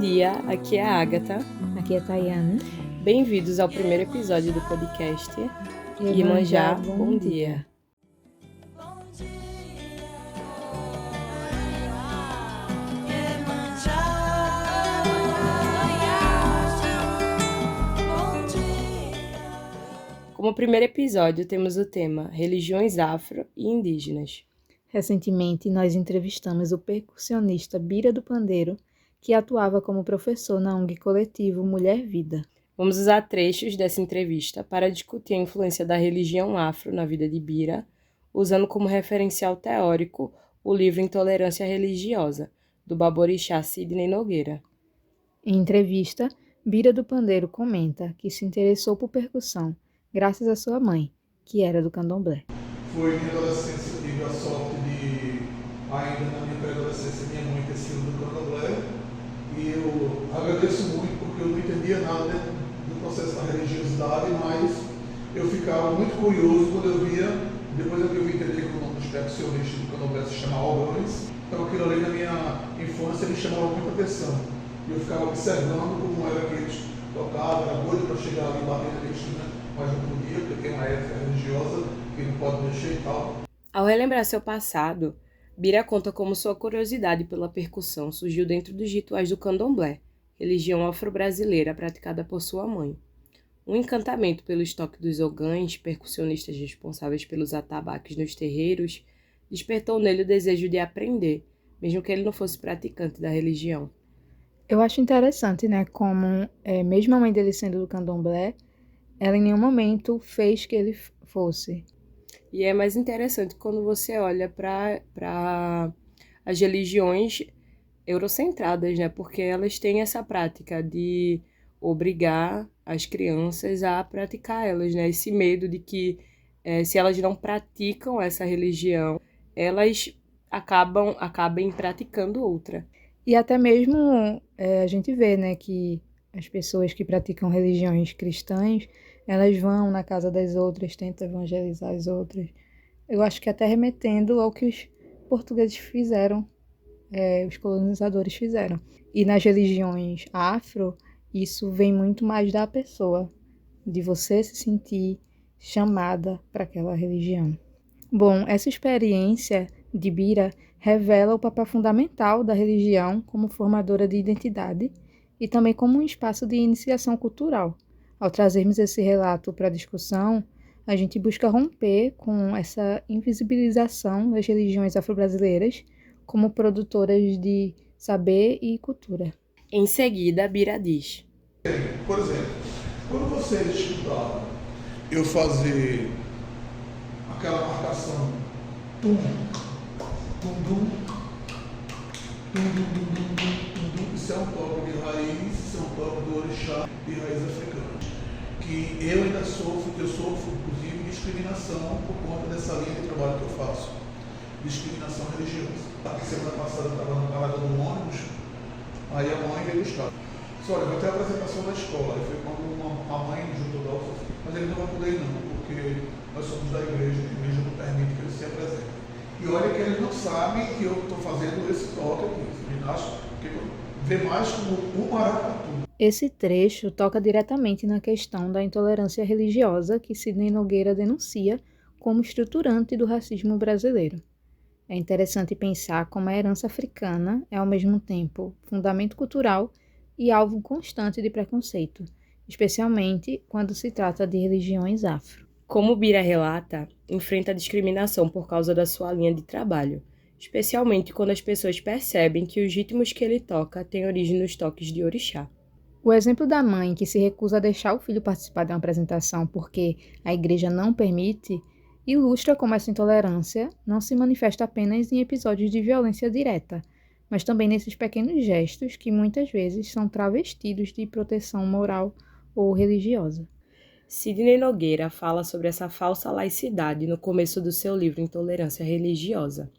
dia, aqui é a Ágata. Aqui é a Tayane. Bem-vindos ao primeiro episódio do podcast Iemanjá, bom dia. Como primeiro episódio, temos o tema Religiões Afro e Indígenas. Recentemente, nós entrevistamos o percussionista Bira do Pandeiro, que atuava como professor na ONG coletivo Mulher Vida. Vamos usar trechos dessa entrevista para discutir a influência da religião afro na vida de Bira, usando como referencial teórico o livro Intolerância Religiosa, do baborixá Sidney Nogueira. Em entrevista, Bira do Pandeiro comenta que se interessou por percussão graças à sua mãe, que era do candomblé. Foi minha adolescência, eu tive a sorte de, ainda na minha pré-adolescência, minha mãe ter sido do candomblé, e eu agradeço muito porque eu não entendia nada do processo da religiosidade, mas eu ficava muito curioso quando eu via, depois eu vim entender que o nome dos percussionistas do candomblé se chama Algões, então aquilo ali na minha infância me chamava muita atenção, e eu ficava observando como era que eles tocavam, era doido para chegar ali e bater naquele instrumento, mas não podia, porque tem uma ética religiosa que não pode mexer e tal. Ao relembrar seu passado, Bira conta como sua curiosidade pela percussão surgiu dentro dos rituais do candomblé, religião afro-brasileira praticada por sua mãe. Um encantamento pelos toques dos ogãs, percussionistas responsáveis pelos atabaques nos terreiros, despertou nele o desejo de aprender, mesmo que ele não fosse praticante da religião. Eu acho interessante, como mesmo a mãe dele sendo do candomblé, ela em nenhum momento fez que ele fosse. E é mais interessante quando você olha para as religiões eurocentradas, porque elas têm essa prática de obrigar as crianças a praticar elas, Esse medo de que se elas não praticam essa religião, elas acabem praticando outra. E até mesmo a gente vê, que as pessoas que praticam religiões cristãs, elas vão na casa das outras, tentam evangelizar as outras. Eu acho que até remetendo ao que os portugueses fizeram, os colonizadores fizeram. E nas religiões afro, isso vem muito mais da pessoa, de você se sentir chamada para aquela religião. Bom, essa experiência de Bira revela o papel fundamental da religião como formadora de identidade e também como um espaço de iniciação cultural. Ao trazermos esse relato para a discussão, a gente busca romper com essa invisibilização das religiões afro-brasileiras como produtoras de saber e cultura. Em seguida, Bira diz: Por exemplo, quando vocês escutaram eu fazer aquela marcação tum, tum, tum, tum, tum, tum, tum, tum, tum, isso é um toque de raiz, isso é um toque do orixá de raiz africana. Que eu ainda sofro, inclusive discriminação por conta dessa linha de trabalho que eu faço. Discriminação religiosa. Semana passada eu estava na parada do ônibus, aí a mãe veio buscar. Disse, olha, vai ter a apresentação da escola. Aí foi quando a mãe juntou da outra, mas ele não vai poder ir não, porque nós somos da igreja, a igreja não permite que ele se apresente. E olha que eles não sabem que eu estou fazendo esse toque aqui. Ele acha que vê mais como um maracatu. Esse trecho toca diretamente na questão da intolerância religiosa que Sidney Nogueira denuncia como estruturante do racismo brasileiro. É interessante pensar como a herança africana é ao mesmo tempo fundamento cultural e alvo constante de preconceito, especialmente quando se trata de religiões afro. Como Bira relata, enfrenta discriminação por causa da sua linha de trabalho, especialmente quando as pessoas percebem que os ritmos que ele toca têm origem nos toques de orixá. O exemplo da mãe que se recusa a deixar o filho participar de uma apresentação porque a igreja não permite, ilustra como essa intolerância não se manifesta apenas em episódios de violência direta, mas também nesses pequenos gestos que muitas vezes são travestidos de proteção moral ou religiosa. Sidney Nogueira fala sobre essa falsa laicidade no começo do seu livro Intolerância Religiosa,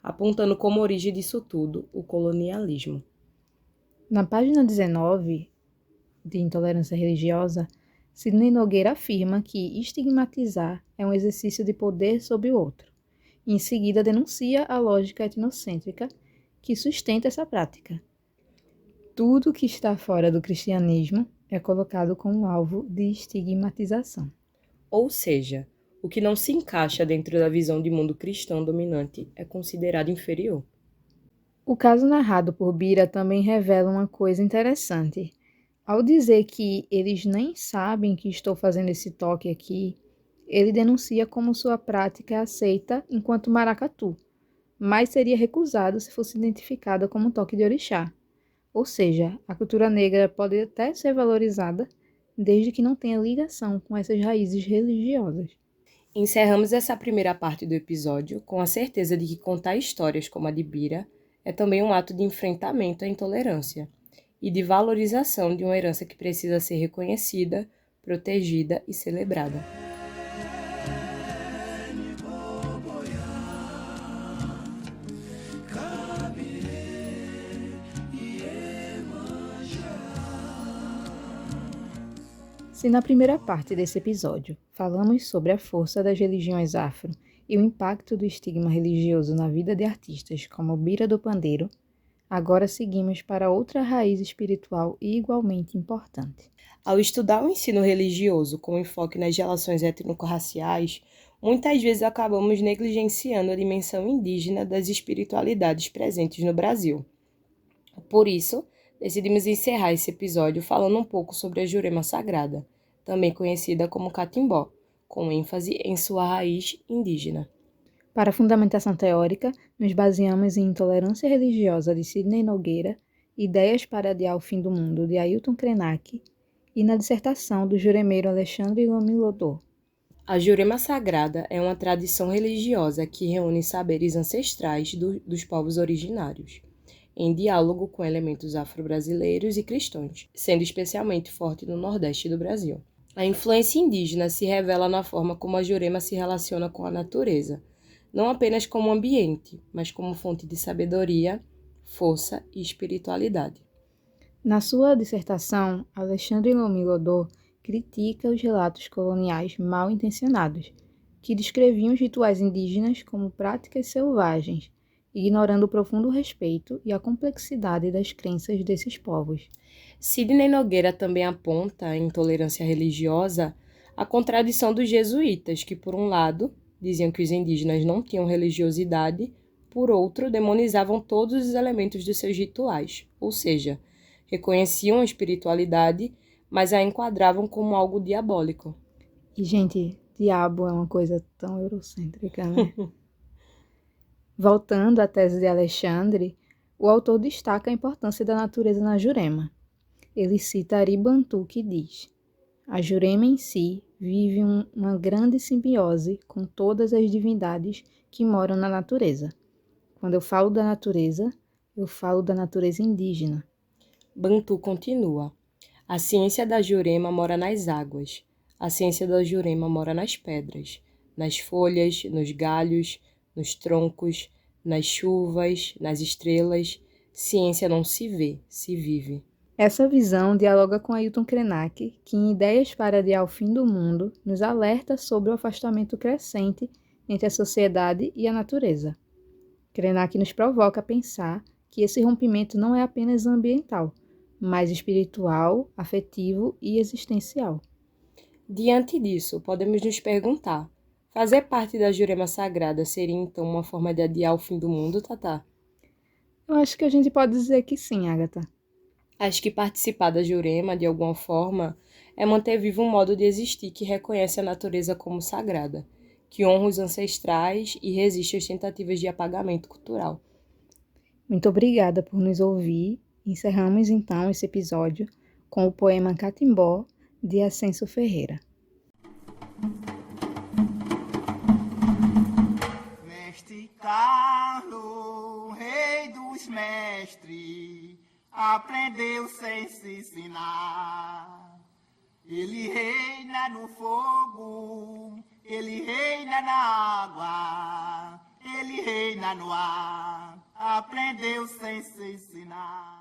apontando como origem disso tudo o colonialismo. Na página 19 de Intolerância Religiosa, Sidney Nogueira afirma que estigmatizar é um exercício de poder sobre o outro. Em seguida, denuncia a lógica etnocêntrica que sustenta essa prática. Tudo que está fora do cristianismo é colocado como alvo de estigmatização. Ou seja, o que não se encaixa dentro da visão de mundo cristão dominante é considerado inferior. O caso narrado por Bira também revela uma coisa interessante. Ao dizer que eles nem sabem que estou fazendo esse toque aqui, ele denuncia como sua prática é aceita enquanto maracatu, mas seria recusado se fosse identificada como toque de orixá. Ou seja, a cultura negra pode até ser valorizada, desde que não tenha ligação com essas raízes religiosas. Encerramos essa primeira parte do episódio com a certeza de que contar histórias como a de Bira é também um ato de enfrentamento à intolerância e de valorização de uma herança que precisa ser reconhecida, protegida e celebrada. Se na primeira parte desse episódio falamos sobre a força das religiões afro e o impacto do estigma religioso na vida de artistas como Bira do Pandeiro, agora seguimos para outra raiz espiritual e igualmente importante. Ao estudar o ensino religioso com enfoque nas relações étnico-raciais, muitas vezes acabamos negligenciando a dimensão indígena das espiritualidades presentes no Brasil. Por isso, decidimos encerrar esse episódio falando um pouco sobre a Jurema Sagrada, também conhecida como catimbó, com ênfase em sua raiz indígena. Para a fundamentação teórica, nos baseamos em Intolerância Religiosa de Sidney Nogueira, Ideias para Adiar o Fim do Mundo de Ailton Krenak e na dissertação do juremeiro Alexandre Lomilodô. A Jurema Sagrada é uma tradição religiosa que reúne saberes ancestrais dos povos originários, em diálogo com elementos afro-brasileiros e cristãos, sendo especialmente forte no Nordeste do Brasil. A influência indígena se revela na forma como a Jurema se relaciona com a natureza, não apenas como ambiente, mas como fonte de sabedoria, força e espiritualidade. Na sua dissertação, Alexandre Lomilodô critica os relatos coloniais mal intencionados, que descreviam os rituais indígenas como práticas selvagens, ignorando o profundo respeito e a complexidade das crenças desses povos. Sidney Nogueira também aponta, em Intolerância Religiosa, a contradição dos jesuítas, que, por um lado, diziam que os indígenas não tinham religiosidade, por outro, demonizavam todos os elementos dos seus rituais, ou seja, reconheciam a espiritualidade, mas a enquadravam como algo diabólico. E, gente, diabo é uma coisa tão eurocêntrica, né? Voltando à tese de Alexandre, o autor destaca a importância da natureza na Jurema. Ele cita Ari Bantu, que diz: a Jurema em si vive uma grande simbiose com todas as divindades que moram na natureza. Quando eu falo da natureza, eu falo da natureza indígena. Bantu continua: a ciência da Jurema mora nas águas, a ciência da Jurema mora nas pedras, nas folhas, nos galhos, nos troncos, nas chuvas, nas estrelas. Ciência não se vê, se vive. Essa visão dialoga com Ailton Krenak, que em Ideias para Adiar o Fim do Mundo nos alerta sobre o afastamento crescente entre a sociedade e a natureza. Krenak nos provoca a pensar que esse rompimento não é apenas ambiental, mas espiritual, afetivo e existencial. Diante disso, podemos nos perguntar: fazer parte da Jurema Sagrada seria então uma forma de adiar o fim do mundo, Tatá? Eu acho que a gente pode dizer que sim, Agatha. Acho que participar da Jurema, de alguma forma, é manter vivo um modo de existir que reconhece a natureza como sagrada, que honra os ancestrais e resiste às tentativas de apagamento cultural. Muito obrigada por nos ouvir. Encerramos então esse episódio com o poema Catimbó, de Ascenso Ferreira. Mestre Carlos, rei dos mestres, aprendeu sem se ensinar. Ele reina no fogo, ele reina na água, ele reina no ar, aprendeu sem se ensinar.